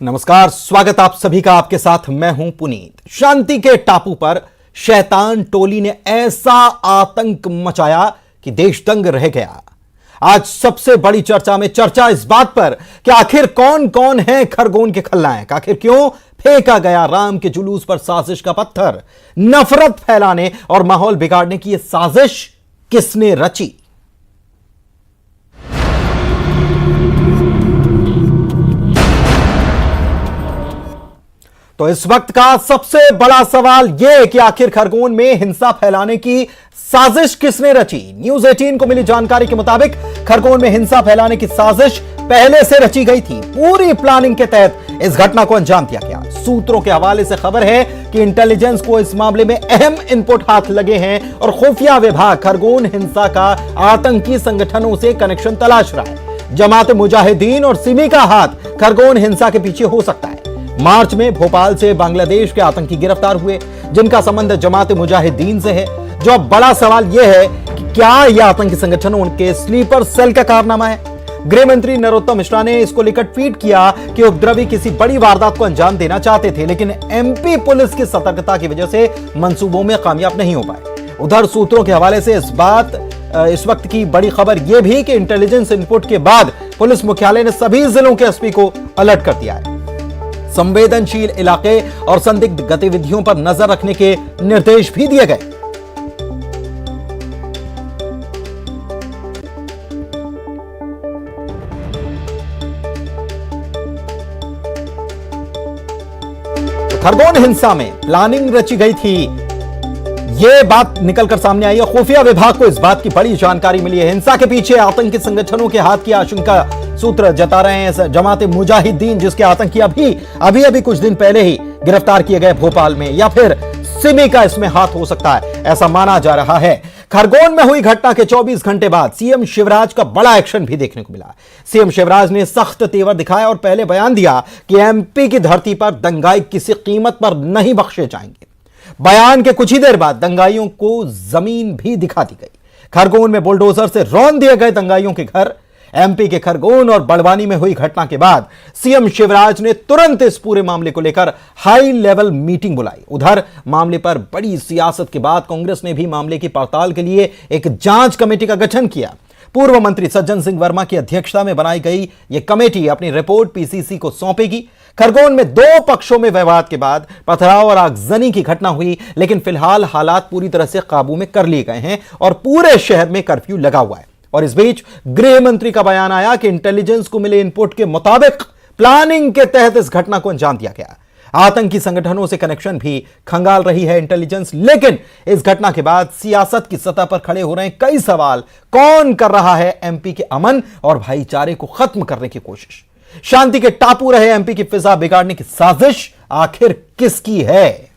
नमस्कार, स्वागत आप सभी का। आपके साथ मैं हूं पुनीत। शांति के टापू पर शैतान टोली ने ऐसा आतंक मचाया कि देश दंग रह गया। आज सबसे बड़ी चर्चा में चर्चा इस बात पर कि आखिर कौन कौन है खरगोन के खलनायक, आखिर क्यों फेंका गया राम के जुलूस पर साजिश का पत्थर, नफरत फैलाने और माहौल बिगाड़ने की यह साजिश किसने रची। तो इस वक्त का सबसे बड़ा सवाल यह कि आखिर खरगोन में हिंसा फैलाने की साजिश किसने रची। न्यूज 18 को मिली जानकारी के मुताबिक खरगोन में हिंसा फैलाने की साजिश पहले से रची गई थी। पूरी प्लानिंग के तहत इस घटना को अंजाम दिया गया। सूत्रों के हवाले से खबर है कि इंटेलिजेंस को इस मामले में अहम इनपुट हाथ लगे हैं और खुफिया विभाग खरगोन हिंसा का आतंकी संगठनों से कनेक्शन तलाश रहा है। जमात मुजाहिदीन और सिमी का हाथ खरगोन हिंसा के पीछे हो सकता है। मार्च में भोपाल से बांग्लादेश के आतंकी गिरफ्तार हुए जिनका संबंध जमात मुजाहिदीन से है। जो अब बड़ा सवाल यह है कि क्या यह आतंकी संगठन उनके स्लीपर सेल का कारनामा है। गृह मंत्री नरोत्तम मिश्रा ने इसको लेकर ट्वीट किया कि उपद्रवी किसी बड़ी वारदात को अंजाम देना चाहते थे, लेकिन एमपी पुलिस की सतर्कता की वजह से मंसूबों में कामयाब नहीं हो पाए। उधर सूत्रों के हवाले से इस वक्त की बड़ी खबर यह भी कि इंटेलिजेंस इनपुट के बाद पुलिस मुख्यालय ने सभी जिलों के एसपी को अलर्ट कर दिया है। संवेदनशील इलाके और संदिग्ध गतिविधियों पर नजर रखने के निर्देश भी दिए गए। खरगोन हिंसा में प्लानिंग रची गई थी, यह बात निकलकर सामने आई है। खुफिया विभाग को इस बात की बड़ी जानकारी मिली है। हिंसा के पीछे आतंकी संगठनों के हाथ की आशंका सूत्र जता रहे हैं। जमात मुजाहिदीन जिसके आतंकी अभी कुछ दिन पहले ही गिरफ्तार किए गए भोपाल में, या फिर सिमी का इसमें हाथ हो सकता है, ऐसा माना जा रहा है। खरगोन में हुई घटना के 24 घंटे बाद सीएम शिवराज का बड़ा एक्शन भी देखने को मिला। सीएम शिवराज ने सख्त तेवर दिखाया और पहले बयान दिया कि एमपी की धरती पर दंगाई किसी कीमत पर नहीं बख्शे जाएंगे। बयान के कुछ ही देर बाद दंगाइयों को जमीन भी दिखा दी गई। खरगोन में बुलडोजर से रौंद दिए गए दंगाइयों के घर। एमपी के खरगोन और बड़वानी में हुई घटना के बाद सीएम शिवराज ने तुरंत इस पूरे मामले को लेकर हाई लेवल मीटिंग बुलाई। उधर मामले पर बड़ी सियासत के बाद कांग्रेस ने भी मामले की पड़ताल के लिए एक जांच कमेटी का गठन किया। पूर्व मंत्री सज्जन सिंह वर्मा की अध्यक्षता में बनाई गई यह कमेटी अपनी रिपोर्ट पीसीसी को सौंपेगी। खरगोन में दो पक्षों में विवाद के बाद पथराव और आगजनी की घटना हुई, लेकिन फिलहाल हालात पूरी तरह से काबू में कर लिए गए हैं और पूरे शहर में कर्फ्यू लगा हुआ है। और इस बीच गृह मंत्री का बयान आया कि इंटेलिजेंस को मिले इनपुट के मुताबिक प्लानिंग के तहत इस घटना को अंजाम दिया गया। आतंकी संगठनों से कनेक्शन भी खंगाल रही है इंटेलिजेंस, लेकिन इस घटना के बाद सियासत की सतह पर खड़े हो रहे हैं कई सवाल। कौन कर रहा है एमपी के अमन और भाईचारे को खत्म करने की कोशिश? शांति के टापू रहे एमपी की फिजा बिगाड़ने की साजिश आखिर किसकी है?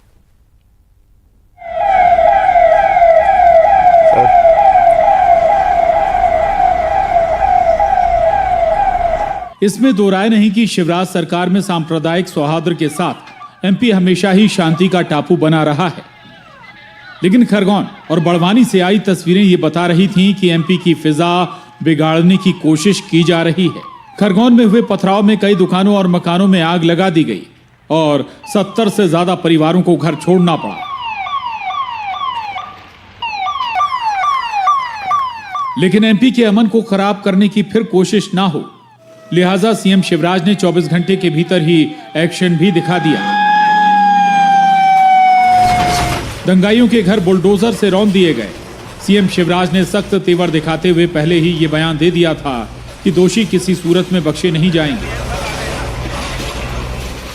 इसमें दो राय नहीं कि शिवराज सरकार में सांप्रदायिक सौहार्द के साथ एमपी हमेशा ही शांति का टापू बना रहा है, लेकिन खरगोन और बड़वानी से आई तस्वीरें ये बता रही थीं कि एमपी की फिजा बिगाड़ने की कोशिश की जा रही है। खरगोन में हुए पथराव में कई दुकानों और मकानों में आग लगा दी गई और 70 से ज्यादा परिवारों को घर छोड़ना पड़ा। लेकिन एमपी के अमन को खराब करने की फिर कोशिश ना हो, लिहाजा सीएम शिवराज ने 24 घंटे के भीतर ही एक्शन भी दिखा दिया। दंगाइयों के घर बुलडोजर से रौंद दिए गए। सीएम शिवराज ने सख्त तेवर दिखाते हुए पहले ही यह बयान दे दिया था कि दोषी किसी सूरत में बख्शे नहीं जाएंगे।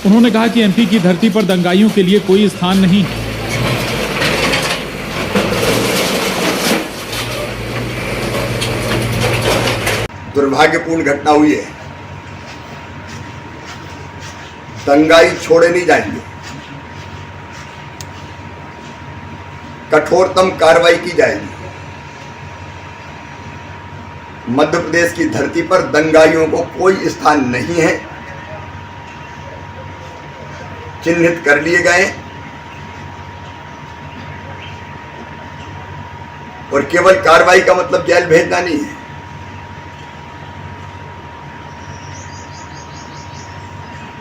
उन्होंने कहा कि एमपी की धरती पर दंगाइयों के लिए कोई स्थान नहीं है। दुर्भाग्यपूर्ण घटना हुई है। दंगाई छोड़े नहीं जाएंगे। कठोरतम कार्रवाई की जाएगी। मध्य प्रदेश की धरती पर दंगाइयों को कोई स्थान नहीं है। चिन्हित कर लिए गए और केवल कार्रवाई का मतलब जेल भेजना नहीं है।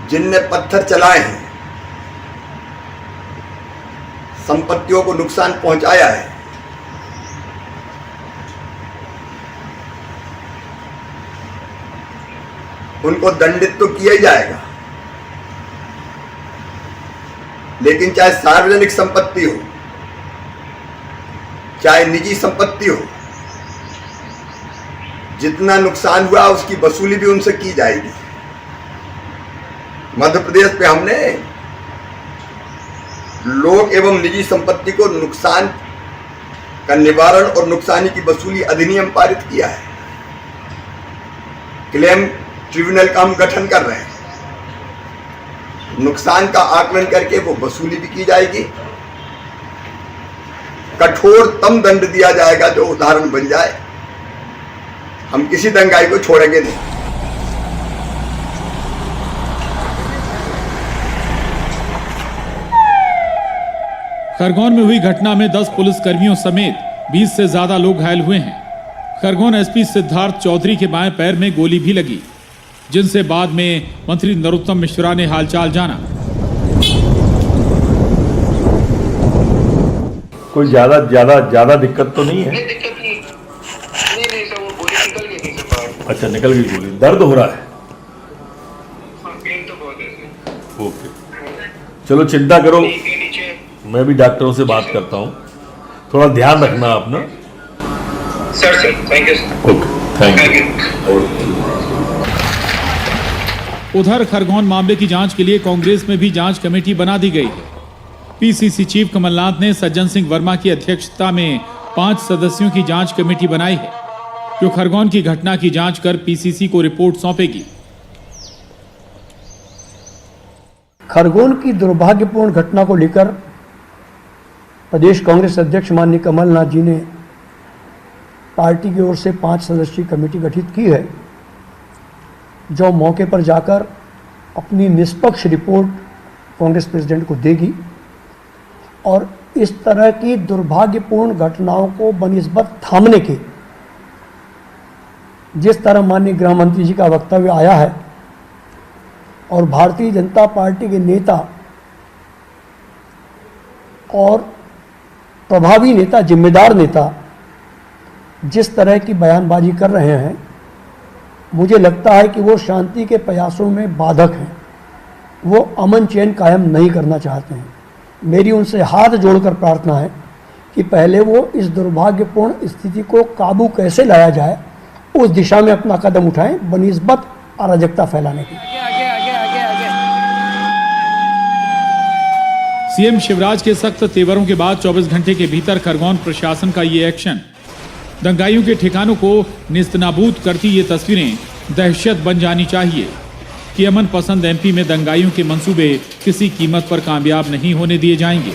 जिनने पत्थर चलाए हैं, संपत्तियों को नुकसान पहुंचाया है, उनको दंडित तो किया ही जाएगा। लेकिन चाहे सार्वजनिक संपत्ति हो, चाहे निजी संपत्ति हो, जितना नुकसान हुआ उसकी वसूली भी उनसे की जाएगी। मध्य प्रदेश पे हमने लोक एवं निजी संपत्ति को नुकसान का निवारण और नुकसानी की वसूली अधिनियम पारित किया है। क्लेम ट्रिब्यूनल का हम गठन कर रहे हैं। नुकसान का आकलन करके वो वसूली भी की जाएगी। कठोरतम दंड दिया जाएगा जो उदाहरण बन जाए। हम किसी दंगाई को छोड़ेंगे नहीं। खरगोन में हुई घटना में 10 पुलिसकर्मियों समेत 20 से ज्यादा लोग घायल हुए हैं। खरगोन एसपी सिद्धार्थ चौधरी के बाएं पैर में गोली भी लगी, जिनसे बाद में मंत्री नरोत्तम मिश्रा ने हालचाल जाना। कोई ज्यादा दिक्कत तो नहीं है? नहीं, दिक्कत नहीं सर, वो गोली निकल गई थी सर बाहर। अच्छा, निकल गई गोली। दर्द हो रहा है? पेन तो बहुत है सर। ओके, चलो चिंता करो, नीचे मैं भी डॉक्टरों से बात करता हूँ। थोड़ा ध्यान रखना अपना। Sir thank you sir. Okay, thank you. उधर खरगोन मामले की जांच के लिए कांग्रेस में भी जांच कमेटी बना दी गई है। पीसीसी चीफ कमलनाथ ने सज्जन सिंह वर्मा की अध्यक्षता में 5 सदस्यों की जांच कमेटी बनाई है, जो खरगोन की घटना की जांच कर पीसीसी को रिपोर्ट सौंपेगी। खरगोन की दुर्भाग्यपूर्ण घटना को लेकर प्रदेश कांग्रेस अध्यक्ष माननीय कमलनाथ जी ने पार्टी की ओर से 5 सदस्यीय कमेटी गठित की है, जो मौके पर जाकर अपनी निष्पक्ष रिपोर्ट कांग्रेस प्रेसिडेंट को देगी और इस तरह की दुर्भाग्यपूर्ण घटनाओं को बनिस्बत थामने के, जिस तरह माननीय गृह मंत्री जी का वक्तव्य आया है और भारतीय जनता पार्टी के नेता और प्रभावी नेता, जिम्मेदार नेता जिस तरह की बयानबाजी कर रहे हैं, मुझे लगता है कि वो शांति के प्रयासों में बाधक हैं। वो अमन चैन कायम नहीं करना चाहते हैं। मेरी उनसे हाथ जोड़कर प्रार्थना है कि पहले वो इस दुर्भाग्यपूर्ण स्थिति को काबू कैसे लाया जाए, उस दिशा में अपना कदम उठाएं, बनिस्बत अराजकता फैलाने की। सीएम शिवराज के सख्त तेवरों के बाद 24 घंटे के भीतर खरगोन प्रशासन का ये एक्शन, दंगाइयों के ठिकानों को निस्तनाबूद करती ये तस्वीरें दहशत बन जानी चाहिए कि अमन पसंद एमपी में दंगाइयों के मंसूबे किसी कीमत पर कामयाब नहीं होने दिए जाएंगे।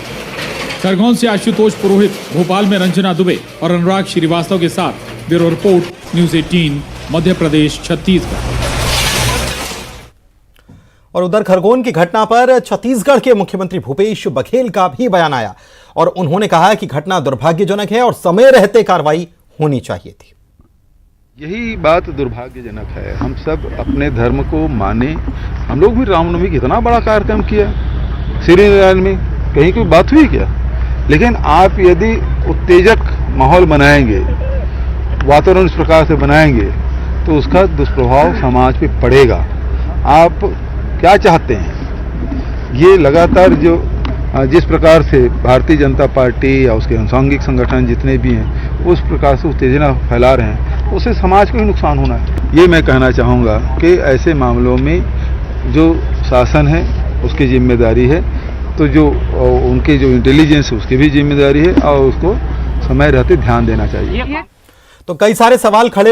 खरगोन से आशुतोष पुरोहित, भोपाल में रंजना दुबे और अनुराग श्रीवास्तव के साथ bureau report, news 18, Madhya Pradesh, Chhattisgarh. और उधर खरगोन की घटना पर छत्तीसगढ़ के मुख्यमंत्री भूपेश बघेल का भी बयान आया और उन्होंने कहा कि घटना दुर्भाग्यजनक है और समय रहते कार्रवाई होनी चाहिए थी। यही बात दुर्भाग्यजनक है। हम सब अपने धर्म को माने। हम लोग भी रामनवमी कितना बड़ा कार्यक्रम किया श्रीनगर में, कहीं कोई बात हुई क्या? लेकिन आप यदि उत्तेजक माहौल बनाएंगे, वातावरण इस प्रकार से बनाएंगे, तो उसका दुष्प्रभाव समाज पे पड़ेगा। आप क्या चाहते हैं? ये लगातार जो जिस प्रकार से भारतीय जनता पार्टी या उसके अनुषंगिक संगठन जितने भी हैं उस प्रकार से उत्तेजना फैला रहे हैं, उससे समाज को ही नुकसान होना है। ये मैं कहना चाहूँगा कि ऐसे मामलों में जो शासन है उसकी जिम्मेदारी है, तो जो उनके जो इंटेलिजेंस है उसकी भी जिम्मेदारी है और उसको समय रहते ध्यान देना चाहिए। तो कई सारे सवाल खड़े